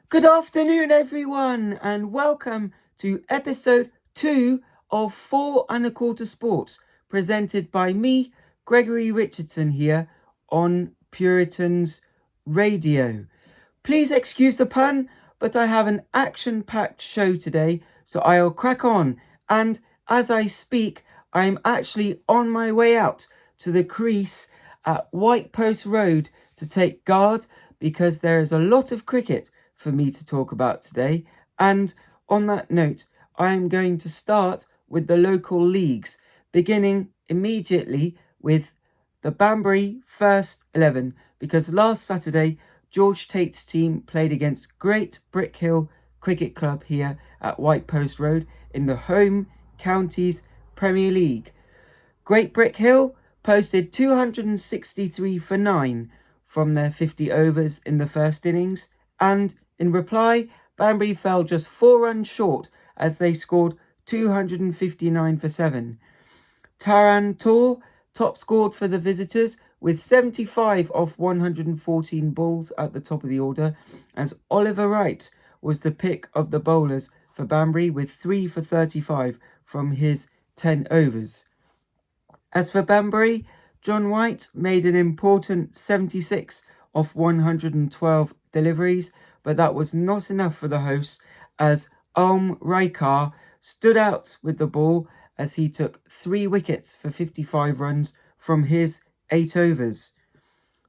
Good afternoon, everyone, and welcome to episode 2 of 4¼ Sports, presented by me, Gregory Richardson, here on Puritans Radio. Please excuse the pun, but I have an action-packed show today, so I'll crack on. And as I speak, I'm actually on my way out to the crease at White Post Road to take guard, because there is a lot of cricket for me to talk about today. And on that note, I am going to start with the local leagues, beginning immediately with the Banbury First 11, because last Saturday George Tate's team played against Great Brickhill Cricket Club here at White Post Road in the Home Counties Premier League. Great Brickhill posted 263 for 9 from their 50 overs in the first innings, and in reply, Banbury fell just 4 runs short as they scored 259 for 7. Taran Tor top scored for the visitors with 75 off 114 balls at the top of the order, as Oliver Wright was the pick of the bowlers for Banbury with 3 for 35 from his 10 overs. As for Banbury, John White made an important 76 off 112 deliveries, but that was not enough for the hosts, as Raikar stood out with the ball as he took 3 wickets for 55 runs from his 8 overs.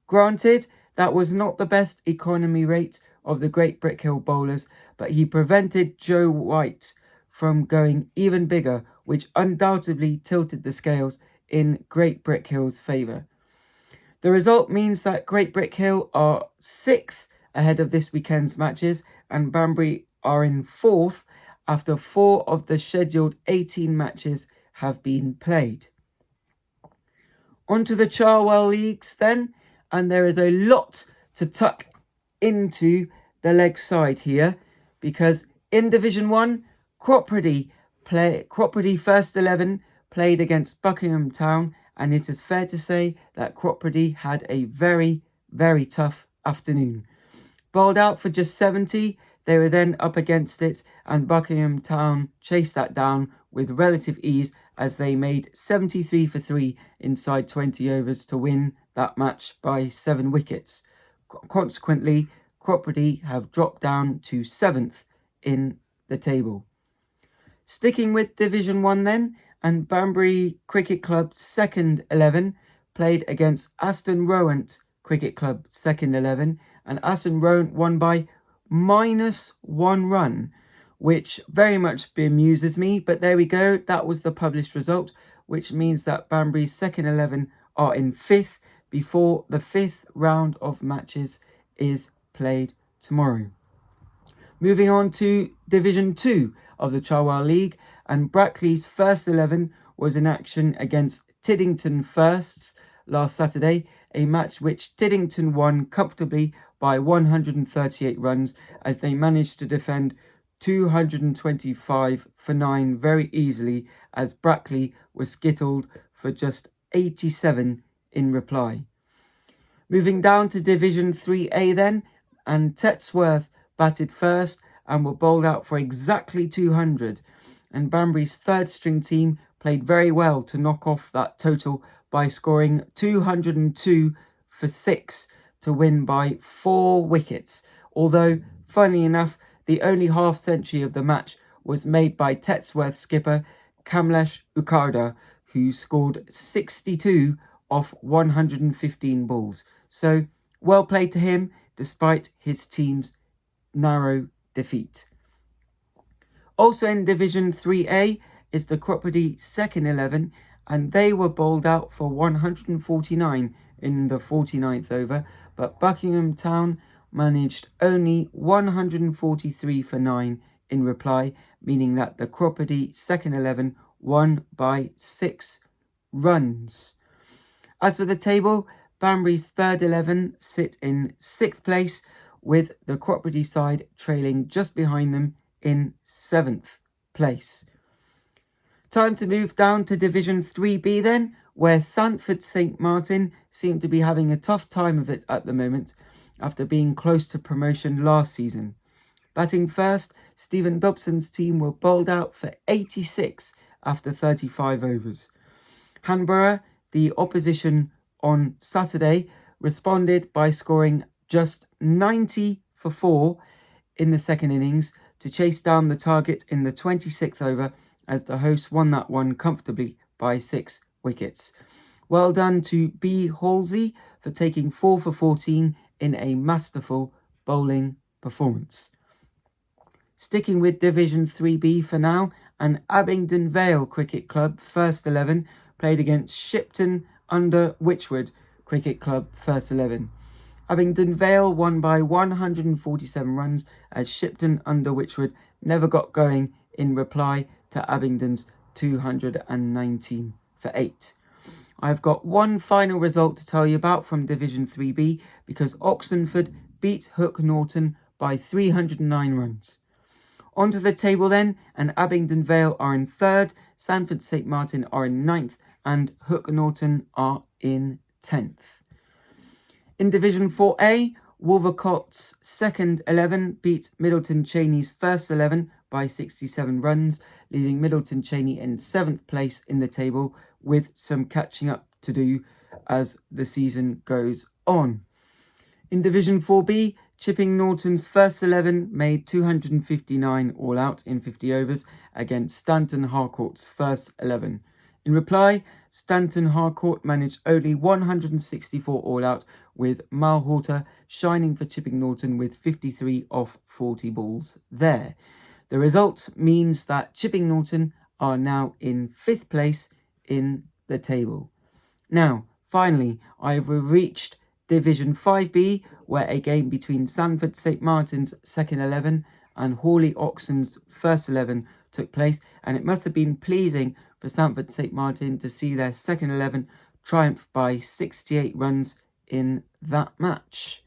Granted, that was not the best economy rate of the Great Brickhill bowlers, but he prevented Joe White from going even bigger, which undoubtedly tilted the scales in Great Brickhill's favour. The result means that Great Brickhill are 6th ahead of this weekend's matches, and Banbury are in 4th after 4 of the scheduled 18 matches have been played. On to the Charwell Leagues then, and there is a lot to tuck into the leg side here, because in Division 1, Cropredy First 11 played against Buckingham Town, and it is fair to say that Cropredy had a very, very tough afternoon. Bowled out for just 70, they were then up against it, and Buckingham Town chased that down with relative ease as they made 73 for 3 inside 20 overs to win that match by 7 wickets. Consequently, Cropredy have dropped down to 7th in the table. Sticking with Division 1 then, and Banbury Cricket Club second 11 played against Aston Rowant Cricket Club second 11, and Aston Rowant won by -1 run, which very much bemuses me, but there we go, that was the published result, which means that Banbury's second 11 are in 5th before the 5th round of matches is played tomorrow. Moving on to Division 2 of the Charwell League, and Brackley's first 11 was in action against Tiddington Firsts last Saturday, a match which Tiddington won comfortably by 138 runs as they managed to defend 225 for 9 very easily, as Brackley was skittled for just 87 in reply. Moving down to Division 3A then, and Tetsworth batted first and were bowled out for exactly 200, and Banbury's third string team played very well to knock off that total by scoring 202 for 6 to win by 4 wickets, although, funnily enough, the only half century of the match was made by Tetsworth skipper Kamlesh Ukada, who scored 62 off 115 balls. So, well played to him despite his team's narrow defeat. Also in Division 3A is the Cropredy second 11, and they were bowled out for 149 in the 49th over, but Buckingham Town managed only 143 for 9 in reply, meaning that the Cropredy second 11 won by 6 runs. As for the table, Banbury's third 11 sit in 6th place, with the Cropredy side trailing just behind them in 7th place. Time to move down to Division 3B then, where Sandford St Martin seem to be having a tough time of it at the moment after being close to promotion last season. Batting first, Stephen Dobson's team were bowled out for 86 after 35 overs. Hanborough, the opposition on Saturday, responded by scoring just 90 for 4 in the second innings to chase down the target in the 26th over as the hosts won that one comfortably by 6 wickets. Well done to B. Halsey for taking 4 for 14 in a masterful bowling performance. Sticking with Division 3B for now, and Abingdon Vale Cricket Club First 11 played against Shipton under Wychwood Cricket Club First 11. Abingdon Vale won by 147 runs as Shipton under Wychwood never got going in reply to Abingdon's 219 for 8. I've got one final result to tell you about from Division 3B because Oxenford beat Hook Norton by 309 runs. Onto the table then, and Abingdon Vale are in 3rd, Sandford St Martin are in 9th, and Hook Norton are in 10th. In Division 4A, Wolvercott's second 11 beat Middleton Cheney's first 11 by 67 runs, leaving Middleton Cheney in 7th place in the table with some catching up to do as the season goes on. In Division 4B, Chipping Norton's first 11 made 259 all out in 50 overs against Stanton Harcourt's first 11. In reply, Stanton Harcourt managed only 164 all out, with Malhorter shining for Chipping Norton with 53 off 40 balls there. The result means that Chipping Norton are now in 5th place in the table. Now, finally, I've reached Division 5B, where a game between Sandford St Martin's second 11 and Hawley Oxen's first 11 took place, and it must have been pleasing for Sandford St Martin to see their second 11 triumph by 68 runs in that match.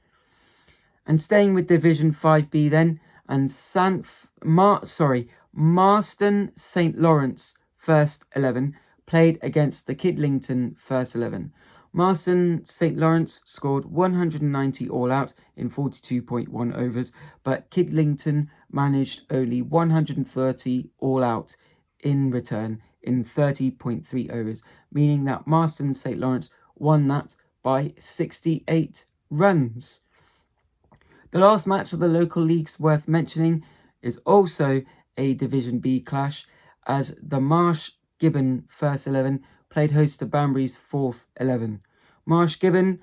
And staying with Division 5B then, and Marston St Lawrence first 11 played against the Kidlington first 11. Marston St Lawrence scored 190 all out in 42.1 overs, but Kidlington managed only 130 all out in return in 30.3 overs, meaning that Marston St Lawrence won that by 68 runs. The last match of the local leagues worth mentioning is also a Division B clash, as the Marsh Gibbon first 11 played host to Banbury's fourth 11. Marsh Gibbon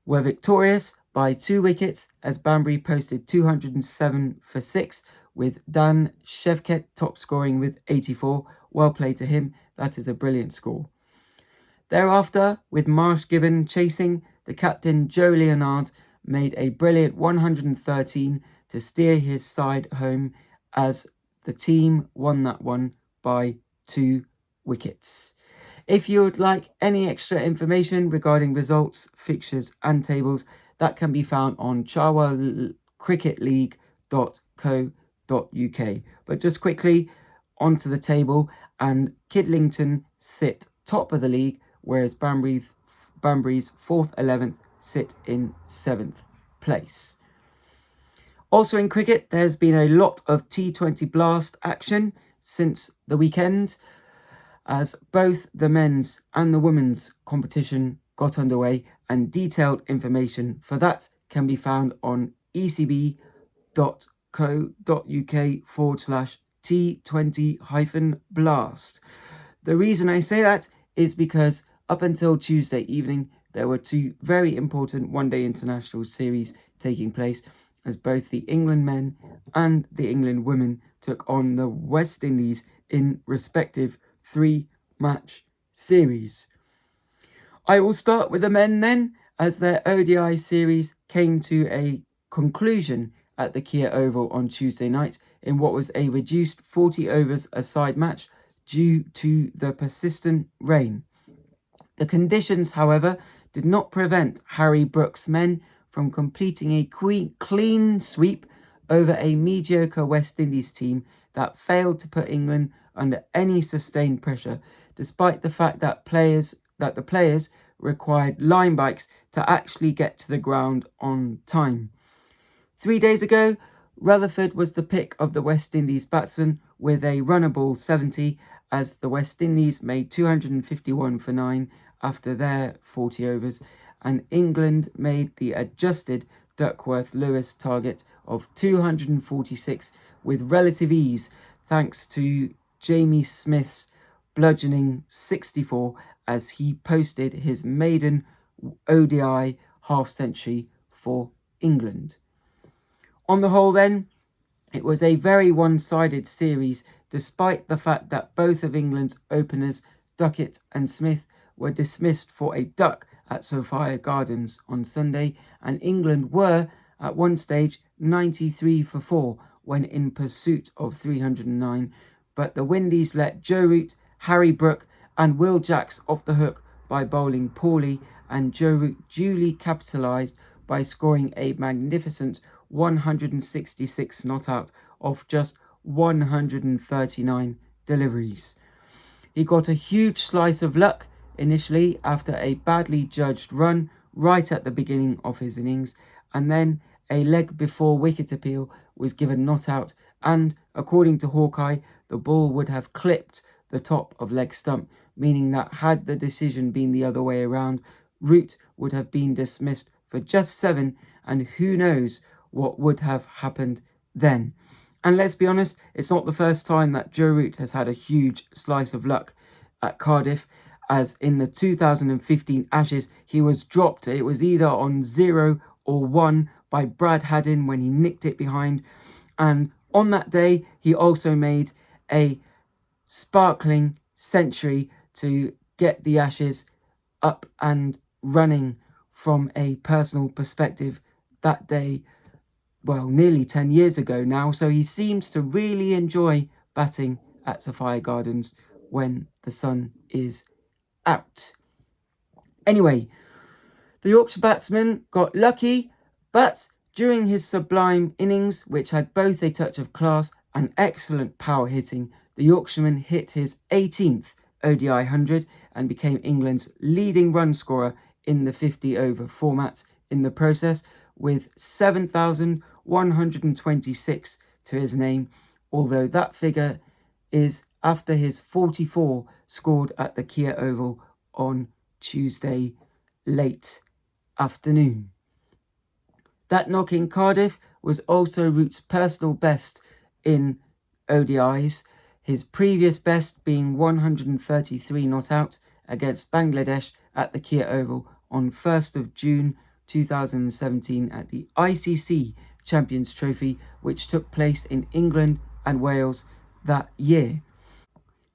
were victorious by 2 wickets as Banbury posted 207 for 6, with Dan Shevket top scoring with 84. Well played to him, that is a brilliant score. Thereafter, with Marsh Gibbon chasing, the captain Joe Leonard made a brilliant 113 to steer his side home as the team won that one by 2 wickets. If you would like any extra information regarding results, fixtures and tables, that can be found on charwellcricketleague.co.uk. But just quickly onto the table, and Kidlington sit top of the league, whereas Banbury's 4th 11th sit in 7th place. Also in cricket, there's been a lot of T20 Blast action since the weekend, as both the men's and the women's competition got underway, and detailed information for that can be found on ecb.co.uk/T20-Blast. The reason I say that is because up until Tuesday evening, there were 2 very important one-day international series taking place, as both the England men and the England women took on the West Indies in respective 3-match series. I will start with the men then, as their ODI series came to a conclusion at the Kia Oval on Tuesday night in what was a reduced 40 overs a side match due to the persistent rain. The conditions, however, did not prevent Harry Brooks' men from completing a clean sweep over a mediocre West Indies team that failed to put England under any sustained pressure, despite the fact that the players required line bikes to actually get to the ground on time. 3 days ago, Rutherford was the pick of the West Indies batsman with a runnable 70, as the West Indies made 251 for 9 after their 40 overs, and England made the adjusted Duckworth-Lewis target of 246 with relative ease, thanks to Jamie Smith's bludgeoning 64 as he posted his maiden ODI half-century for England. On the whole then, it was a very one-sided series, despite the fact that both of England's openers, Duckett and Smith, were dismissed for a duck at Sophia Gardens on Sunday, and England were, at one stage, 93 for 4 when in pursuit of 309, but the Windies let Joe Root, Harry Brook and Will Jacks off the hook by bowling poorly, and Joe Root duly capitalised by scoring a magnificent 166 not out of just 139 deliveries. He got a huge slice of luck initially after a badly judged run right at the beginning of his innings, and then a leg before wicket appeal was given not out, and according to Hawkeye, the ball would have clipped the top of leg stump, meaning that had the decision been the other way around, Root would have been dismissed for just 7, and who knows what would have happened then. And let's be honest, it's not the first time that Joe Root has had a huge slice of luck at Cardiff, as in the 2015 Ashes, he was dropped. It was either on 0 or 1 by Brad Haddin when he nicked it behind. And on that day, he also made a sparkling century to get the Ashes up and running from a personal perspective that day, well, nearly 10 years ago now. So he seems to really enjoy batting at Sophia Gardens when the sun is out. Anyway, the Yorkshire batsman got lucky, but during his sublime innings, which had both a touch of class and excellent power hitting, the Yorkshireman hit his 18th ODI 100 and became England's leading run scorer in the 50-over format in the process, with 7,126 to his name, although that figure is after his 44 scored at the Kia Oval on Tuesday late afternoon. That knock in Cardiff was also Root's personal best in ODIs, his previous best being 133 not out against Bangladesh at the Kia Oval on 1st of June 2017 at the ICC Champions Trophy, which took place in England and Wales that year.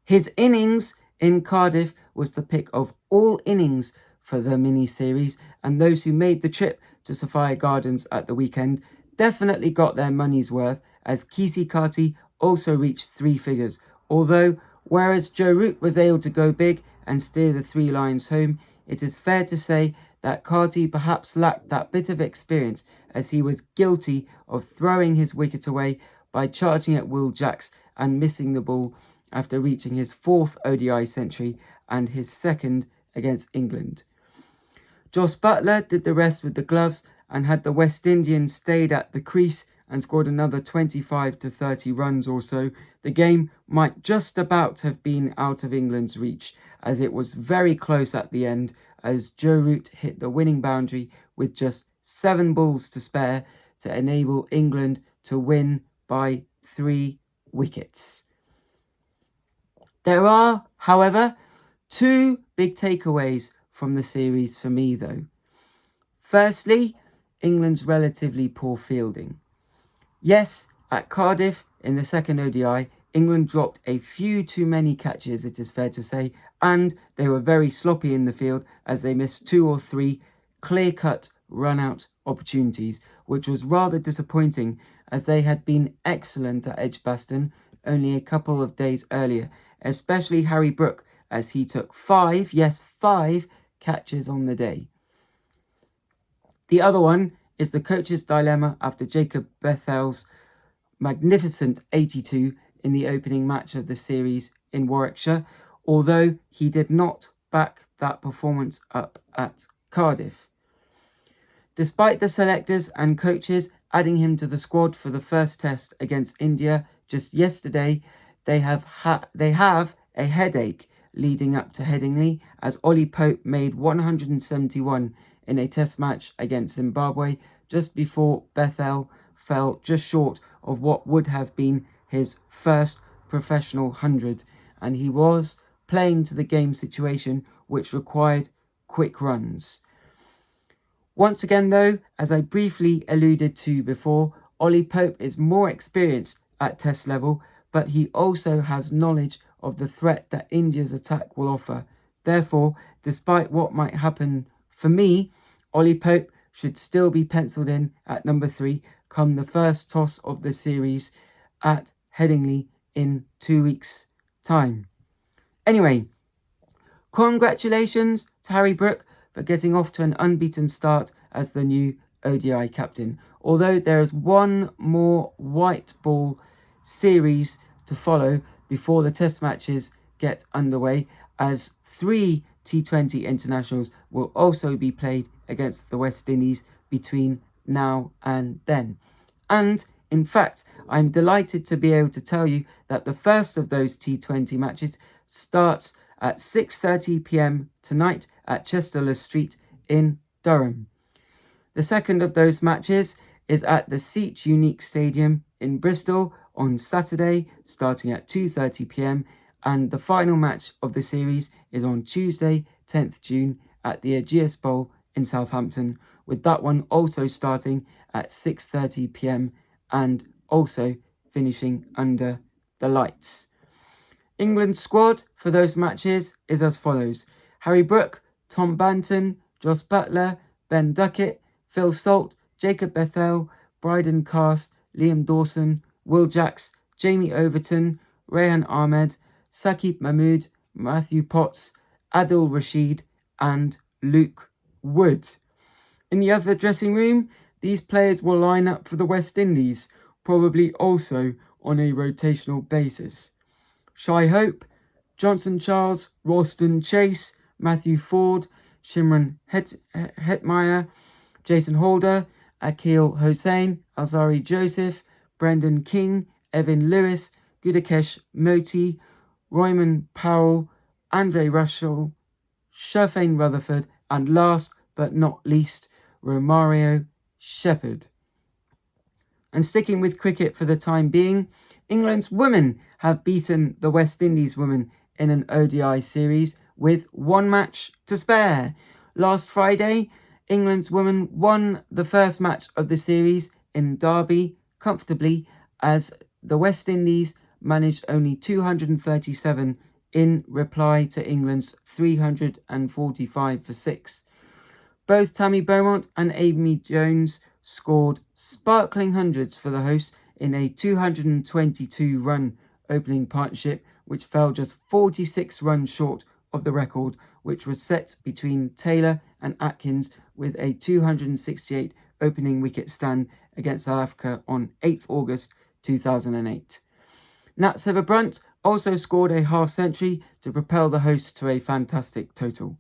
His innings in Cardiff was the pick of all innings for the mini-series, and those who made the trip to Sophia Gardens at the weekend definitely got their money's worth, as Kesey Carty also reached 3 figures, although whereas Joe Root was able to go big and steer the 3 Lions home, it is fair to say that Carty perhaps lacked that bit of experience, as he was guilty of throwing his wicket away by charging at Will Jacks and missing the ball after reaching his 4th ODI century and his 2nd against England. Jos Buttler did the rest with the gloves, and had the West Indians stayed at the crease and scored another 25 to 30 runs or so, the game might just about have been out of England's reach, as it was very close at the end, as Joe Root hit the winning boundary with just 7 balls to spare to enable England to win by 3 wickets. There are, however, 2 big takeaways from the series for me though. Firstly, England's relatively poor fielding. Yes, at Cardiff in the 2nd ODI, England dropped a few too many catches, it is fair to say, and they were very sloppy in the field as they missed 2 or 3 clear-cut run-out opportunities, which was rather disappointing as they had been excellent at Edgbaston only a couple of days earlier, especially Harry Brook, as he took 5 catches on the day. The other one is the coach's dilemma after Jacob Bethel's magnificent 82 in the opening match of the series in Warwickshire, although he did not back that performance up at Cardiff. Despite the selectors and coaches adding him to the squad for the first test against India just yesterday. They have a headache leading up to Headingley, as Ollie Pope made 171 in a test match against Zimbabwe just before Bethel fell just short of what would have been his first professional 100, and he was playing to the game situation, which required quick runs. Once again though, as I briefly alluded to before, Ollie Pope is more experienced at test level, but he also has knowledge of the threat that India's attack will offer. Therefore, despite what might happen for me, Ollie Pope should still be penciled in at number 3 come the first toss of the series at Headingley in 2 weeks' time. Anyway, congratulations to Harry Brook for getting off to an unbeaten start as the new ODI captain. Although there is one more white ball series to follow before the test matches get underway, as 3 T20 internationals will also be played against the West Indies between now and then. And in fact, I'm delighted to be able to tell you that the first of those T20 matches starts at 6:30 p.m. tonight at Chester Street in Durham. The second of those matches is at the Seat Unique Stadium in Bristol on Saturday, starting at 2:30 p.m. And the final match of the series is on Tuesday, 10th June, at the Ageas Bowl in Southampton, with that one also starting at 6:30 p.m. and also finishing under the lights. England's squad for those matches is as follows: Harry Brook, Tom Banton, Joss Butler, Ben Duckett, Phil Salt, Jacob Bethel, Bryden Cast, Liam Dawson, Will Jacks, Jamie Overton, Rehan Ahmed, Saqib Mahmood, Matthew Potts, Adil Rashid and Luke Wood. In the other dressing room, these players will line up for the West Indies, probably also on a rotational basis. Shai Hope, Johnson Charles, Ralston Chase, Matthew Ford, Shimron Hetmeyer, Jason Holder, Akhil Hossain, Azari Joseph, Brendan King, Evan Lewis, Gudakesh Moti, Royman Powell, Andre Russell, Shafane Rutherford, and last but not least, Romario Shepherd. And sticking with cricket for the time being, England's women have beaten the West Indies women in an ODI series with one match to spare. Last Friday, England's women won the first match of the series in Derby comfortably, as the West Indies managed only 237 in reply to England's 345 for 6. Both Tammy Beaumont and Amy Jones scored sparkling hundreds for the hosts in a 222-run opening partnership, which fell just 46 runs short of the record, which was set between Taylor and Atkins with a 268 opening wicket stand against South Africa on 8th August 2008. Nat Sever-Brunt also scored a half-century to propel the hosts to a fantastic total.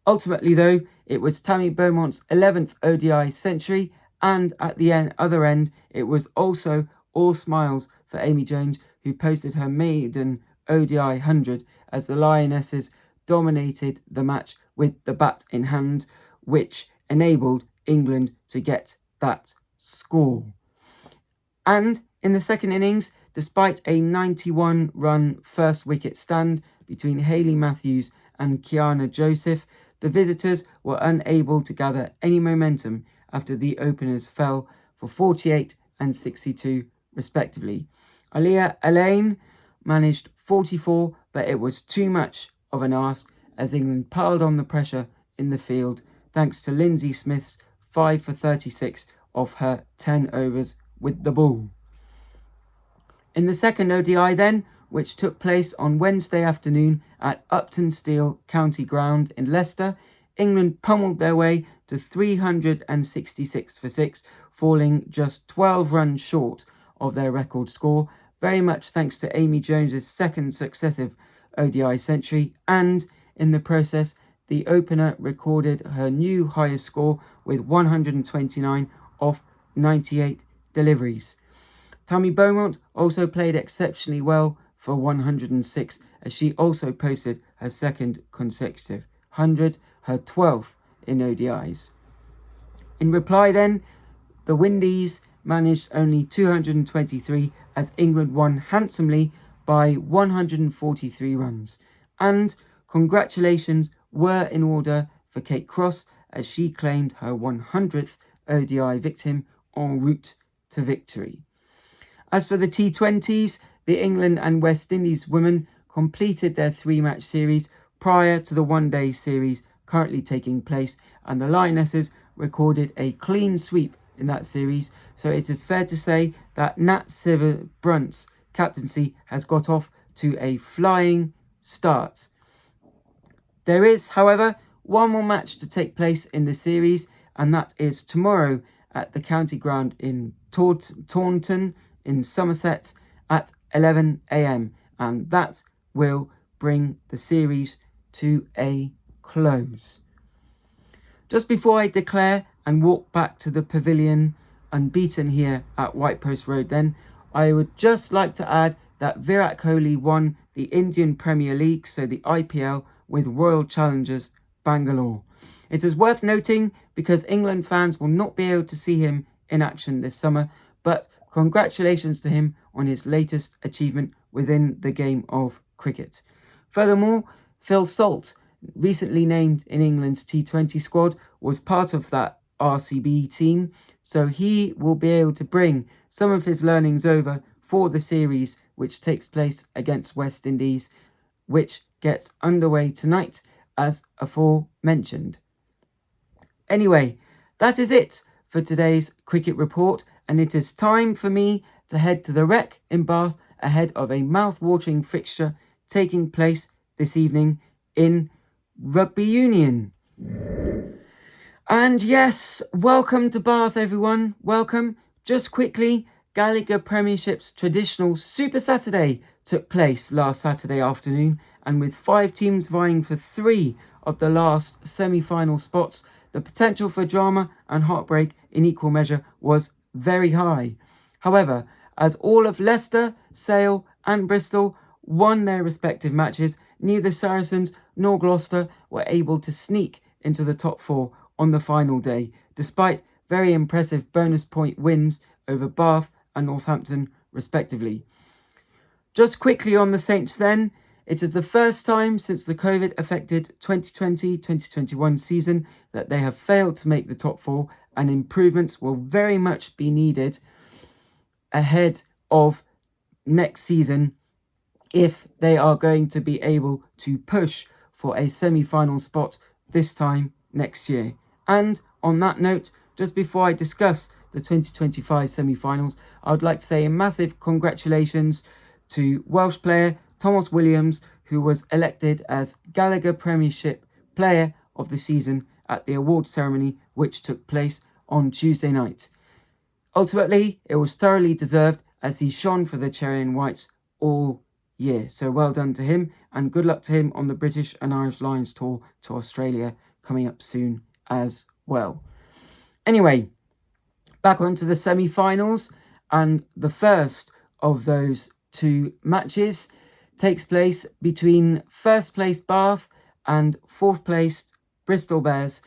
Ultimately, though, it was Tammy Beaumont's 11th ODI century, and at the other end, it was also all smiles for Amy Jones, who posted her maiden ODI 100 as the Lionesses dominated the match with the bat in hand, which enabled England to get that score. And in the second innings, despite a 91-run first wicket stand between Hayley Matthews and Kiana Joseph, the visitors were unable to gather any momentum after the openers fell for 48 and 62 respectively. Aliyah Alain managed 44, but it was too much of an ask as England piled on the pressure in the field thanks to Lindsay Smith's 5 for 36 off her 10 overs with the ball. In the second ODI then, which took place on Wednesday afternoon at Upton Steel County Ground in Leicester, England pummeled their way to 366 for 6, falling just 12 runs short of their record score, very much thanks to Amy Jones's second successive ODI century, and in the process, the opener recorded her new highest score with 129 off 98 deliveries. Tammy Beaumont also played exceptionally well for 106, as she also posted her second consecutive 100, her 12th in ODIs. In reply then, the Windies managed only 223 as England won handsomely by 143 runs. And congratulations were in order for Kate Cross as she claimed her 100th ODI victim en route to victory. As for the T20s, the England and West Indies women completed their 3-match series prior to the one-day series currently taking place, and the Lionesses recorded a clean sweep in that series, so it is fair to say that Nat Sciver-Brunt's captaincy has got off to a flying start. There is, however, one more match to take place in the series, and that is tomorrow at the county ground in Taunton in Somerset at 11 a.m, and that will bring the series to a close. Just before I declare and walk back to the pavilion unbeaten here at White Post Road then, I would just like to add that Virat Kohli won the Indian Premier League, so the IPL, with Royal Challengers Bangalore. It is worth noting because England fans will not be able to see him in action this summer, but congratulations to him on his latest achievement within the game of cricket. Furthermore, Phil Salt, recently named in England's T20 squad, was part of that RCB team, so he will be able to bring some of his learnings over for the series which takes place against West Indies, which gets underway tonight as aforementioned. Anyway, that is it for today's cricket report, and it is time for me to head to the Rec in Bath ahead of a mouth-watering fixture taking place this evening in Rugby Union. And yes, welcome to Bath everyone, welcome. Just quickly, Gallagher Premiership's traditional Super Saturday took place last Saturday afternoon, and with 5 teams vying for 3 of the last semi-final spots, the potential for drama and heartbreak in equal measure was very high. However, as all of Leicester, Sale and Bristol won their respective matches, neither Saracens nor Gloucester were able to sneak into the top 4 on the final day, despite very impressive bonus point wins over Bath and Northampton respectively. Just quickly on the Saints then, it is the first time since the COVID-affected 2020-2021 season that they have failed to make the top 4, and improvements will very much be needed ahead of next season if they are going to be able to push for a semi-final spot this time next year. And on that note, just before I discuss the 2025 semi-finals, I would like to say a massive congratulations to Welsh player Thomas Williams, who was elected as Gallagher Premiership Player of the Season at the awards ceremony which took place on Tuesday night. Ultimately, it was thoroughly deserved as he shone for the Cherry and Whites all year. So well done to him, and good luck to him on the British and Irish Lions tour to Australia coming up soon as well. Anyway, back onto the semi-finals, and the first of those 2 matches takes place between first place Bath and fourth place Bristol Bears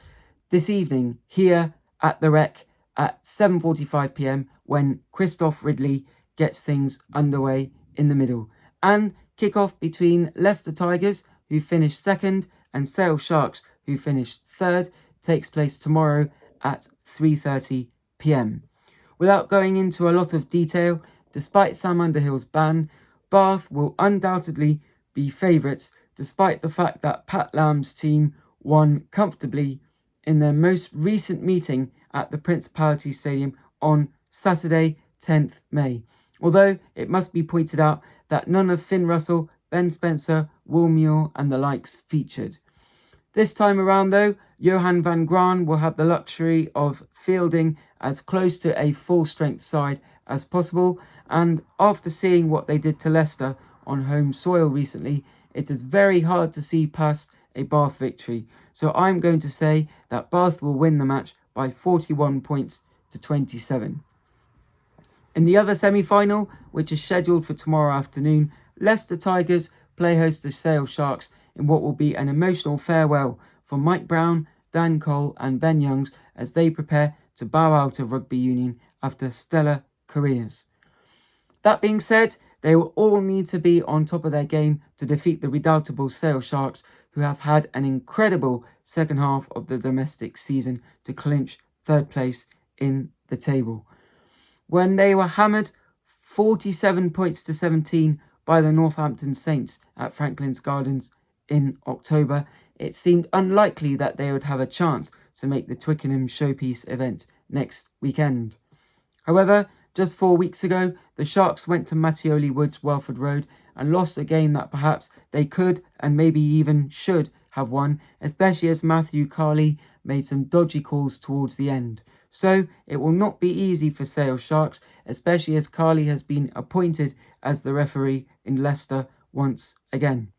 this evening here at the Rec at 7:45 p.m. when Christoph Ridley gets things underway in the middle. And kick-off between Leicester Tigers, who finished second, and Sale Sharks, who finished third, takes place tomorrow at 3:30 p.m. Without going into a lot of detail, despite Sam Underhill's ban, Bath will undoubtedly be favourites, despite the fact that Pat Lamb's team won comfortably in their most recent meeting at the Principality Stadium on Saturday, 10th May. Although it must be pointed out that none of Finn Russell, Ben Spencer, Will Muir and the likes featured. This time around though, Johan van Graan will have the luxury of fielding as close to a full-strength side as possible, and after seeing what they did to Leicester on home soil recently, it is very hard to see past a Bath victory. So I'm going to say that Bath will win the match by 41 points to 27. In the other semi-final, which is scheduled for tomorrow afternoon, Leicester Tigers play host to Sale Sharks in what will be an emotional farewell for Mike Brown, Dan Cole and Ben Youngs as they prepare to bow out of rugby union after stellar careers. That being said, they will all need to be on top of their game to defeat the redoubtable Sale Sharks, who have had an incredible second half of the domestic season to clinch third place in the table. When they were hammered 47 points to 17 by the Northampton Saints at Franklin's Gardens in October, it seemed unlikely that they would have a chance to make the Twickenham Showpiece event next weekend. However, just 4 weeks ago, the Sharks went to Mattioli Woods, Welford Road, and lost a game that perhaps they could and maybe even should have won, especially as Matthew Carley made some dodgy calls towards the end. So it will not be easy for Sale Sharks, especially as Carley has been appointed as the referee in Leicester once again.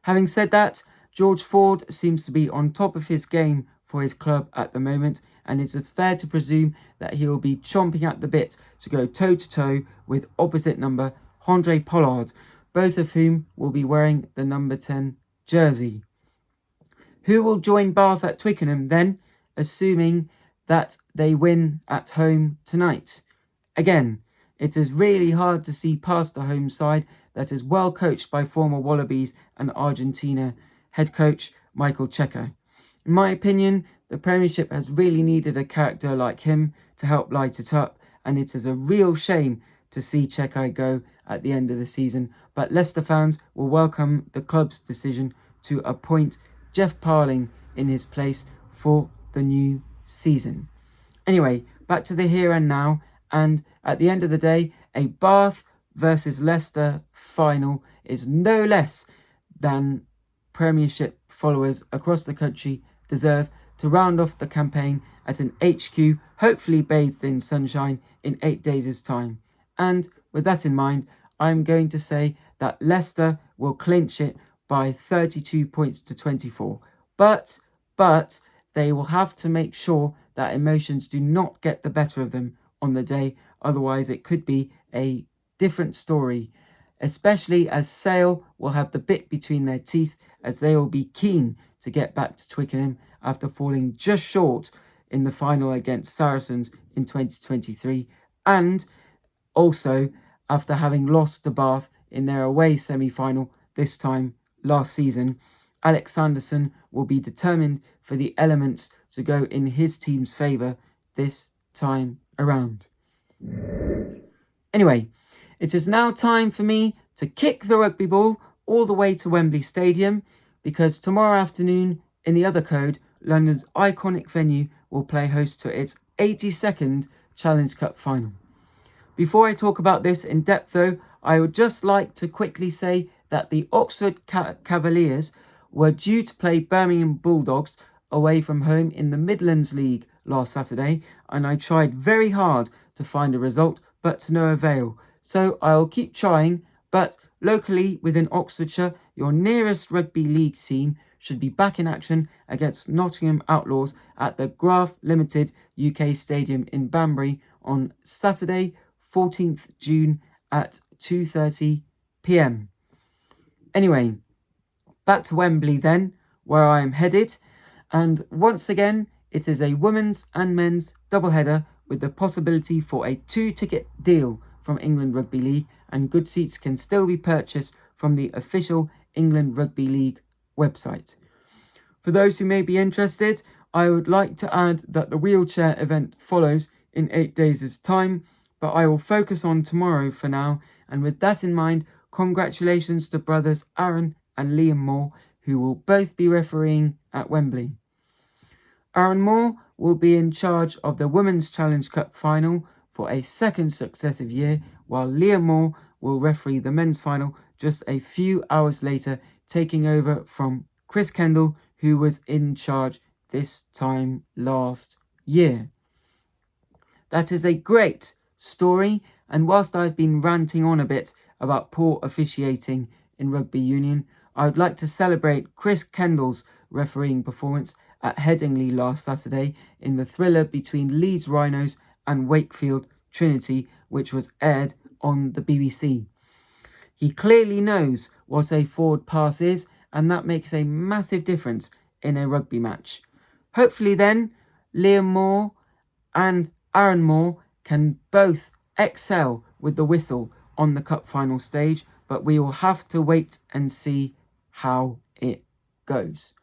Having said that, George Ford seems to be on top of his game for his club at the moment, and it is fair to presume that he will be chomping at the bit to go toe-to-toe with opposite number Andre Pollard, both of whom will be wearing the number 10 jersey. Who will join Bath at Twickenham then, assuming that they win at home tonight? Again, it is really hard to see past the home side that is well coached by former Wallabies and Argentina head coach Michael Cheika. In my opinion, the Premiership has really needed a character like him to help light it up, and it is a real shame to see Cheika go at the end of the season, but Leicester fans will welcome the club's decision to appoint Jeff Parling in his place for the new season. Anyway, back to the here and now, and at the end of the day, a Bath versus Leicester final is no less than Premiership followers across the country deserve to round off the campaign at an HQ, hopefully bathed in sunshine, in 8 days' time. And with that in mind, I'm going to say that Leicester will clinch it by 32 points to 24. But they will have to make sure that emotions do not get the better of them on the day, otherwise it could be a different story, especially as Sale will have the bit between their teeth, as they will be keen to get back to Twickenham after falling just short in the final against Saracens in 2023, and also after having lost to Bath in their away semi-final this time last season. Alex Sanderson will be determined for the elements to go in his team's favour this time around. Anyway, it is now time for me to kick the rugby ball all the way to Wembley Stadium, because tomorrow afternoon, in the other code, London's iconic venue will play host to its 82nd Challenge Cup final. Before I talk about this in depth though, I would just like to quickly say that the Oxford Cavaliers were due to play Birmingham Bulldogs away from home in the Midlands League last Saturday, and I tried very hard to find a result, but to no avail. So I'll keep trying, but locally within Oxfordshire, your nearest rugby league team should be back in action against Nottingham Outlaws at the Graph Limited UK Stadium in Banbury on Saturday, 14th June at 2:30 p.m. Anyway, back to Wembley then, where I am headed, and once again it is a women's and men's doubleheader with the possibility for a 2-ticket deal from England Rugby League, and good seats can still be purchased from the official England Rugby League website. For those who may be interested, I would like to add that the wheelchair event follows in 8 days' time, but I will focus on tomorrow for now, and with that in mind, congratulations to brothers Aaron and Liam Moore, who will both be refereeing at Wembley. Aaron Moore will be in charge of the Women's Challenge Cup final for a second successive year, while Liam Moore will referee the men's final just a few hours later, taking over from Chris Kendall, who was in charge this time last year. That is a great story, and whilst I've been ranting on a bit about poor officiating in rugby union, I would like to celebrate Chris Kendall's refereeing performance, at Headingley last Saturday in the thriller between Leeds Rhinos and Wakefield Trinity, which was aired on the BBC. He clearly knows what a forward pass is, and that makes a massive difference in a rugby match. Hopefully then, Liam Moore and Aaron Moore can both excel with the whistle on the cup final stage, but we will have to wait and see how it goes.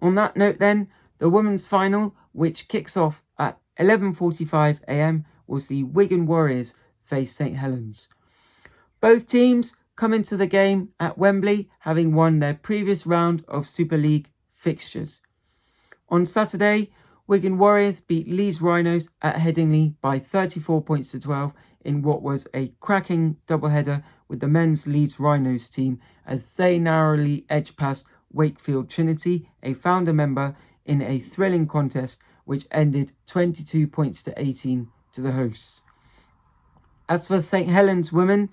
On that note then, the women's final, which kicks off at 11:45 a.m, will see Wigan Warriors face St Helens. Both teams come into the game at Wembley having won their previous round of Super League fixtures. On Saturday, Wigan Warriors beat Leeds Rhinos at Headingley by 34 points to 12 in what was a cracking doubleheader with the men's Leeds Rhinos team as they narrowly edged past Wakefield Trinity, a founder member, in a thrilling contest which ended 22 points to 18 to the hosts. As for St Helens women,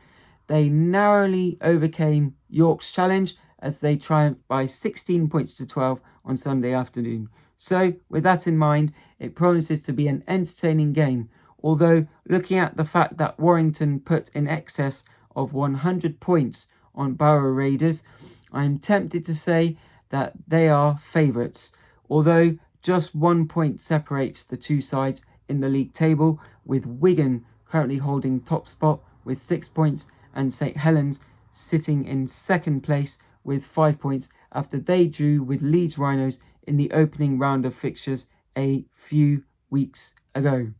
they narrowly overcame York's challenge as they triumphed by 16 points to 12 on Sunday afternoon. So, with that in mind, it promises to be an entertaining game, although looking at the fact that Warrington put in excess of 100 points on Barrow Raiders, I am tempted to say that they are favourites, although just 1 point separates the two sides in the league table, with Wigan currently holding top spot with 6 points and St Helens sitting in second place with 5 points after they drew with Leeds Rhinos in the opening round of fixtures a few weeks ago.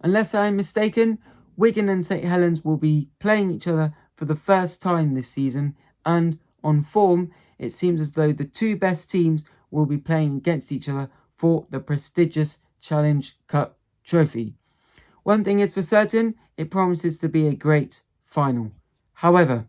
Unless I am mistaken, Wigan and St Helens will be playing each other for the first time this season, and on form, it seems as though the two best teams will be playing against each other for the prestigious Challenge Cup trophy. One thing is for certain, it promises to be a great final. However,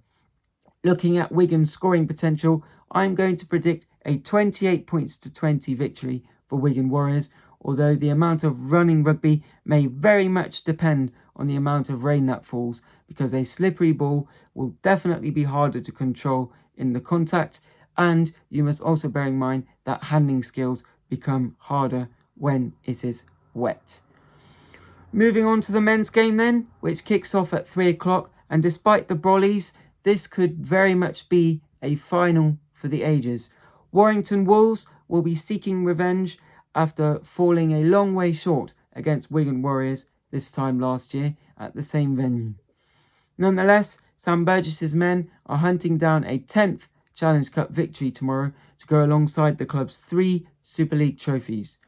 looking at Wigan's scoring potential, I'm going to predict a 28 points to 20 victory for Wigan Warriors, although the amount of running rugby may very much depend on the amount of rain that falls, because a slippery ball will definitely be harder to control in the contact, and you must also bear in mind that handling skills become harder when it is wet. Moving on to the men's game then, which kicks off at 3 o'clock, and despite the brollies, this could very much be a final for the ages. Warrington Wolves will be seeking revenge after falling a long way short against Wigan Warriors this time last year at the same venue. Nonetheless, Sam Burgess's men are hunting down a 10th Challenge Cup victory tomorrow to go alongside the club's 3 Super League trophies.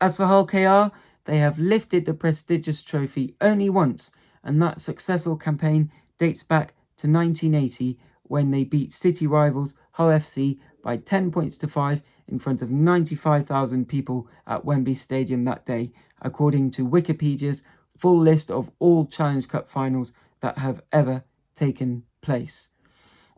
As for Hull KR, they have lifted the prestigious trophy only once, and that successful campaign dates back to 1980 when they beat city rivals Hull FC by 10 points to 5 in front of 95,000 people at Wembley Stadium that day, according to Wikipedia's full list of all Challenge Cup finals that have ever taken place.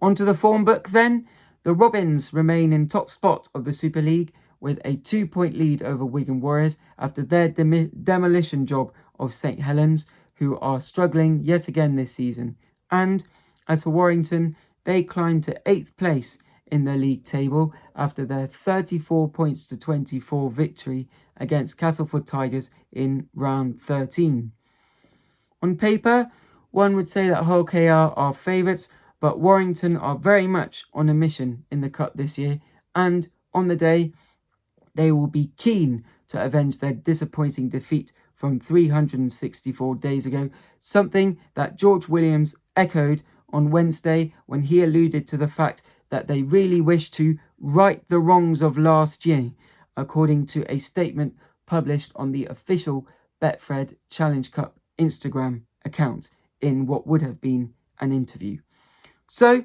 Onto the form book then. The Robins remain in top spot of the Super League with a 2-point lead over Wigan Warriors after their demolition job of St Helens, who are struggling yet again this season. And as for Warrington, they climbed to 8th place in the league table after their 34 points to 24 victory against Castleford Tigers in round 13. On paper, one would say that Hull KR are favourites, but Warrington are very much on a mission in the cup this year, and on the day, they will be keen to avenge their disappointing defeat from 364 days ago, something that George Williams echoed on Wednesday when he alluded to the fact that they really wish to right the wrongs of last year, according to a statement published on the official Betfred Challenge Cup Instagram account in what would have been an interview. So,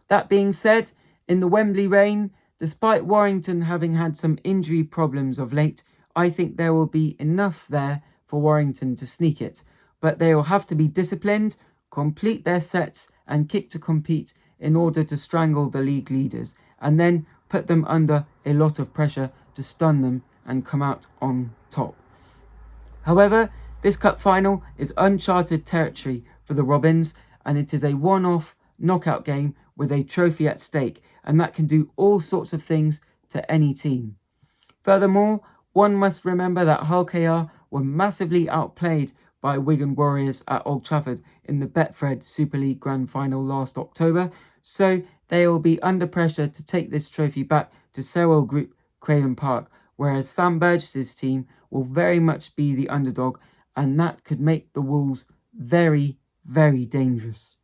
that being said, in the Wembley rain, despite Warrington having had some injury problems of late, I think there will be enough there for Warrington to sneak it. But they will have to be disciplined, complete their sets and kick to compete in order to strangle the league leaders and then put them under a lot of pressure to stun them and come out on top. However, this cup final is uncharted territory for the Robins, and it is a one-off knockout game with a trophy at stake, and that can do all sorts of things to any team. Furthermore, one must remember that Hull KR were massively outplayed by Wigan Warriors at Old Trafford in the Betfred Super League Grand Final last October, so they will be under pressure to take this trophy back to Selwell Group Craven Park, whereas Sam Burgess's team will very much be the underdog, and that could make the Wolves very, very dangerous.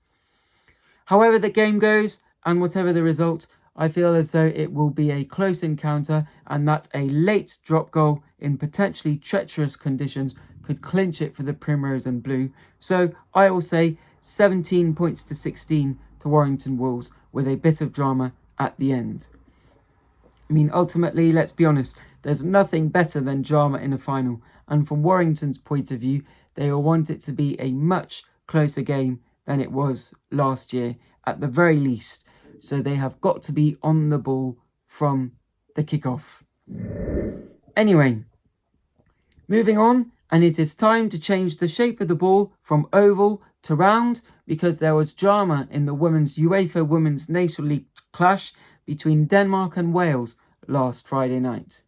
However the game goes, and whatever the result, I feel as though it will be a close encounter and that a late drop goal in potentially treacherous conditions could clinch it for the Primrose and Blue. So I will say 17 points to 16 to Warrington Wolves with a bit of drama at the end. I mean, ultimately, let's be honest, there's nothing better than drama in a final. And from Warrington's point of view, they will want it to be a much closer game than it was last year, at the very least. So they have got to be on the ball from the kickoff. Anyway, moving on, and it is time to change the shape of the ball from oval to round, because there was drama in the Women's UEFA Women's Nations League clash between Denmark and Wales last Friday night.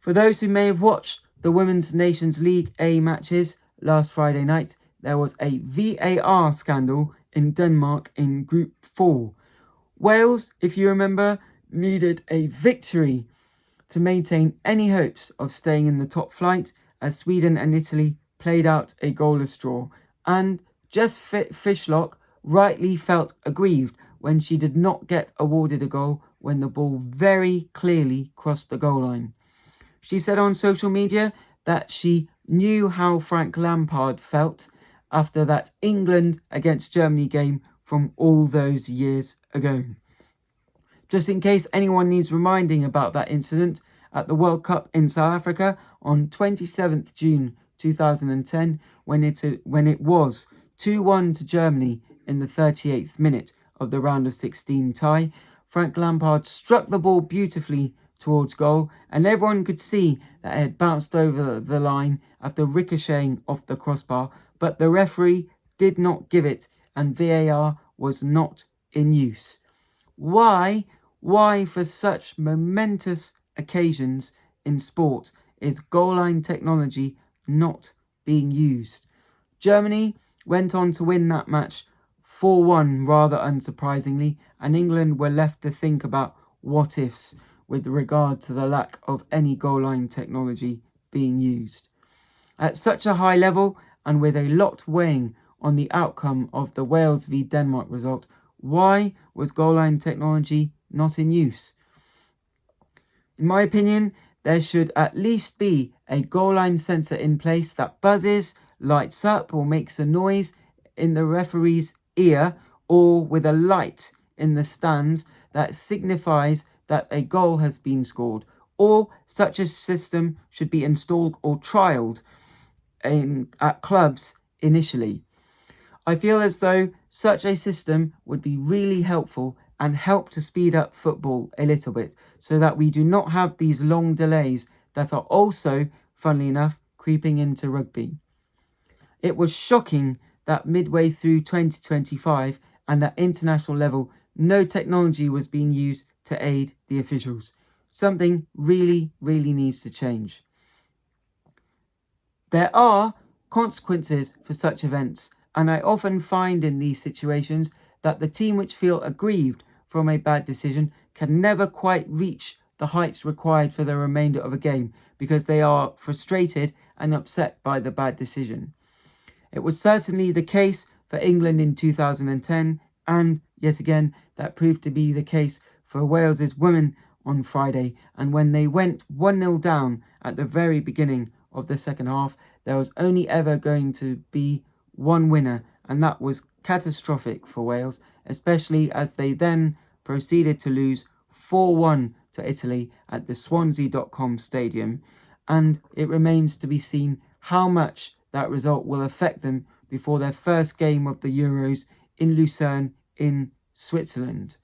For those who may have watched the Women's Nations League A matches last Friday night, there was a VAR scandal in Denmark in Group 4. Wales, if you remember, needed a victory to maintain any hopes of staying in the top flight, as Sweden and Italy played out a goalless draw, and Jess Fishlock rightly felt aggrieved when she did not get awarded a goal when the ball very clearly crossed the goal line. She said on social media that she knew how Frank Lampard felt after that England against Germany game from all those years ago. Just in case anyone needs reminding about that incident, at the World Cup in South Africa on 27th June 2010, when it was 2-1 to Germany in the 38th minute of the round of 16 tie, Frank Lampard struck the ball beautifully towards goal, and everyone could see that it had bounced over the line after ricocheting off the crossbar, but the referee did not give it, and VAR was not in use. Why for such momentous occasions in sport is goal line technology not being used? Germany went on to win that match 4-1 rather unsurprisingly, and England were left to think about what ifs with regard to the lack of any goal line technology being used. At such a high level, and with a lot weighing on the outcome of the Wales v Denmark result, why was goal line technology not in use? In my opinion, there should at least be a goal line sensor in place that buzzes, lights up, or makes a noise in the referee's ear, or with a light in the stands that signifies that a goal has been scored, or such a system should be installed or trialled at clubs initially. I feel as though such a system would be really helpful and help to speed up football a little bit, so that we do not have these long delays that are also, funnily enough, creeping into rugby. It was shocking that midway through 2025 and at international level, no technology was being used to aid the officials. Something really, really needs to change. There are consequences for such events, and I often find in these situations that the team which feel aggrieved from a bad decision can never quite reach the heights required for the remainder of a game, because they are frustrated and upset by the bad decision. It was certainly the case for England in 2010, and yet again that proved to be the case for Wales's women on Friday. And when they went 1-0 down at the very beginning of the second half, there was only ever going to be one winner, and that was catastrophic for Wales, especially as they then proceeded to lose 4-1 to Italy at the Swansea.com stadium, and it remains to be seen how much that result will affect them before their first game of the Euros in Lucerne in Switzerland.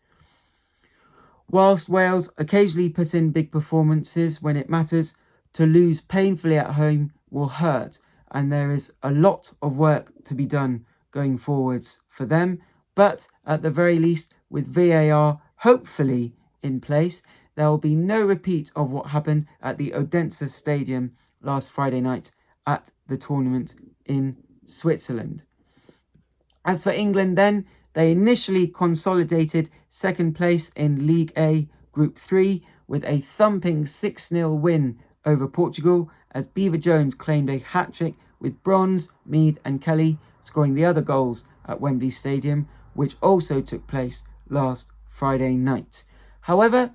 Whilst Wales occasionally put in big performances when it matters, to lose painfully at home will hurt, and there is a lot of work to be done going forwards for them. But at the very least, with VAR hopefully in place, there will be no repeat of what happened at the Odense Stadium last Friday night at the tournament in Switzerland. As for England then, they initially consolidated second place in League A Group 3 with a thumping 6-0 win over Portugal, as Beaver Jones claimed a hat-trick with Bronze, Mead and Kelly scoring the other goals at Wembley Stadium, which also took place last Friday night. However,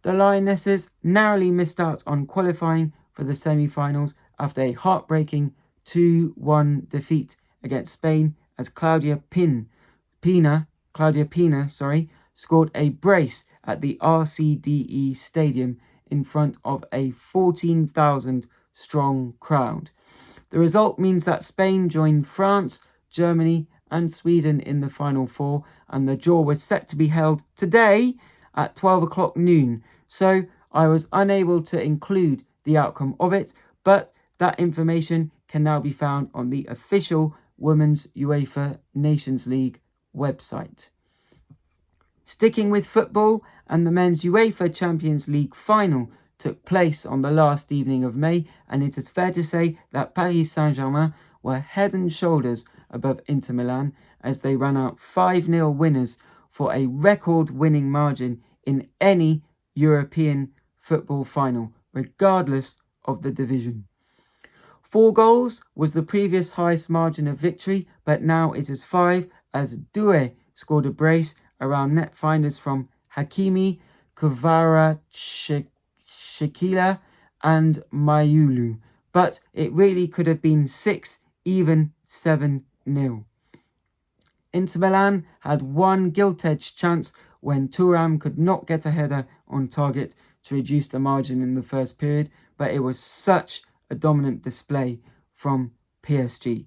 the Lionesses narrowly missed out on qualifying for the semi-finals after a heartbreaking 2-1 defeat against Spain, as Claudia Pina scored a brace at the RCDE Stadium in front of a 14,000 strong crowd. The result means that Spain joined France, Germany and Sweden in the final four, and the draw was set to be held today at 12 o'clock noon. So I was unable to include the outcome of it, but that information can now be found on the official Women's UEFA Nations League website. Sticking with football, and the Men's UEFA Champions League final took place on the last evening of May, and it is fair to say that Paris Saint-Germain were head and shoulders above Inter Milan as they ran out 5-0 winners for a record-winning margin in any European football final, regardless of the division. 4 goals was the previous highest margin of victory, but now it is 5, as Doué scored a brace around net finders from Hakimi, Kvaratskhelia and Mayulu. But it really could have been 6, even 7-0. Inter Milan had one gilt-edged chance when Thuram could not get a header on target to reduce the margin in the first period, but it was such a dominant display from PSG.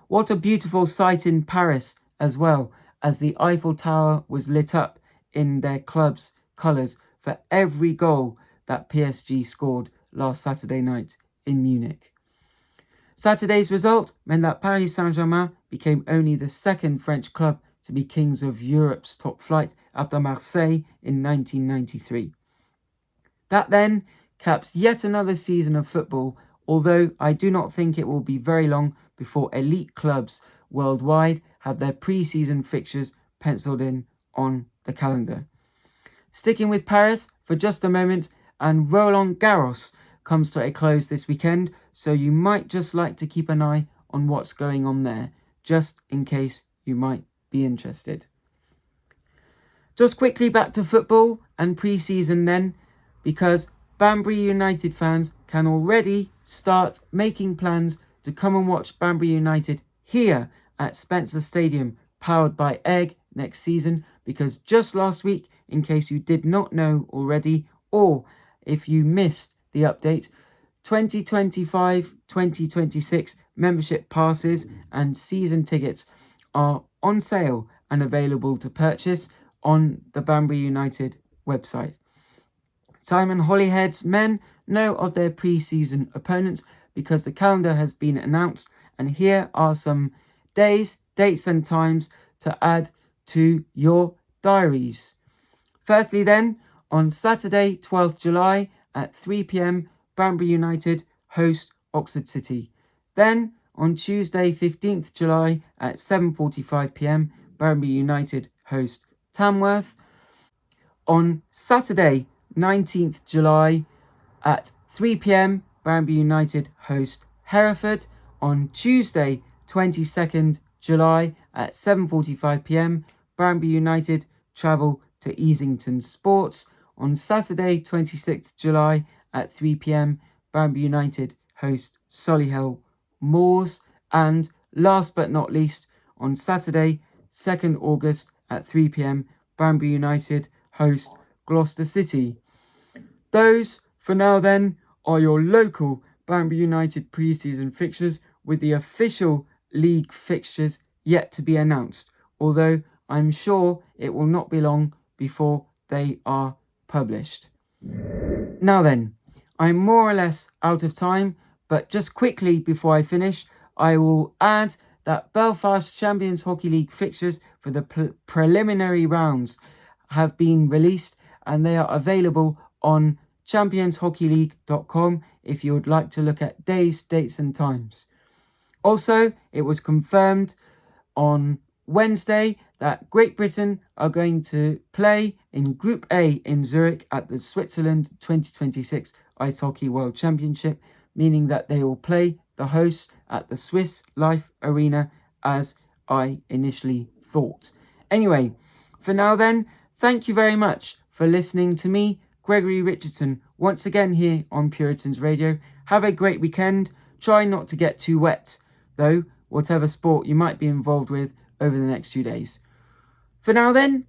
What a beautiful sight in Paris as well, as the Eiffel Tower was lit up in their club's colours for every goal that PSG scored last Saturday night in Munich. Saturday's result meant that Paris Saint-Germain became only the second French club to be kings of Europe's top flight after Marseille in 1993. That then caps yet another season of football, although I do not think it will be very long before elite clubs worldwide have their pre-season fixtures penciled in on the calendar. Sticking with Paris for just a moment, and Roland Garros comes to a close this weekend, so you might just like to keep an eye on what's going on there, just in case you might be interested. Just quickly back to football and pre-season then, because Banbury United fans can already start making plans to come and watch Banbury United here at Spencer Stadium, powered by Egg, next season, because just last week, in case you did not know already, or if you missed the update, 2025-2026 membership passes and season tickets are on sale and available to purchase on the Banbury United website. Simon Holyhead's men know of their pre-season opponents because the calendar has been announced, and here are some days, dates and times to add to your diaries. Firstly then, on Saturday 12th July at 3 p.m, Banbury United host Oxford City. Then on Tuesday 15th July at 7:45 p.m, Banbury United host Tamworth. On Saturday 19th July at 3 p.m, Banbury United host Hereford. On Tuesday 22nd July at 7:45 p.m, Banbury United travel to Easington Sports. On Saturday 26th July at 3 p.m, Banbury United host Solihull Moors. And last but not least, on Saturday 2nd August at 3 p.m, Banbury United host Gloucester City. Those, for now then, are your local Banbury United pre-season fixtures, with the official league fixtures yet to be announced, although I'm sure it will not be long before they are published. Now then, I'm more or less out of time, but just quickly before I finish, I will add that Belfast Champions Hockey League fixtures for the preliminary rounds have been released, and they are available on championshockeyleague.com if you would like to look at days, dates and times. Also, it was confirmed on Wednesday that Great Britain are going to play in Group A in Zurich at the Switzerland 2026 Ice Hockey World Championship, meaning that they will play the hosts at the Swiss Life Arena as I initially thought. Anyway, for now then, thank you very much for listening to me, Gregory Richardson, once again here on Puritans Radio. Have a great weekend. Try not to get too wet, though, whatever sport you might be involved with over the next 2 days. For now then,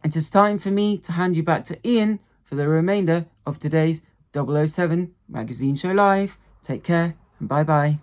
it is time for me to hand you back to Ian for the remainder of today's 007 Magazine Show Live. Take care and bye-bye.